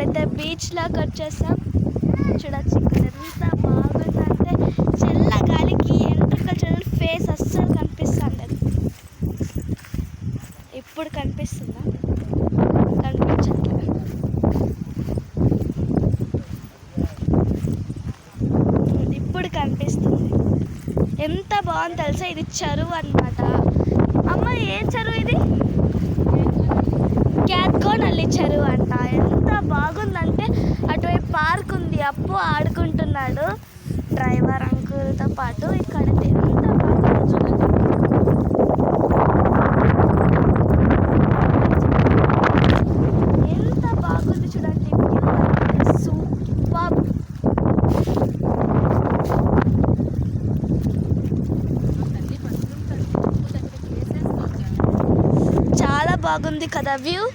ఇప్పుడైతే బీచ్ లాగా వచ్చేసాం. చూడొచ్చు ఇక్కడ ఎంత బాగుందంటే చల్ల గాలికి ఎంట్రుకలు చూడండి, ఫేస్ అస్సలు కనిపిస్తుంది. ఇప్పుడు కనిపిస్తుందా? కనిపించట్లేదు. ఇప్పుడు కనిపిస్తుంది. ఎంత బాగుంది తెలుసా, ఇది చెరువు అన్నమాట. అమ్మ ఏ చెరువు ఇది? క్యాత్కోనల్లి చెరువు అంట. ఎంత బాగుందంటే అటువైపు పార్క్ ఉంది, అప్పు ఆడుకుంటున్నాడు డ్రైవర్ అంకుల్తో పాటు. ఇక్కడ ఎంత బాగుంది చూడండి. ఎంత బాగుంది చూడండి, సూపర్. చాలా బాగుంది కదా వ్యూ.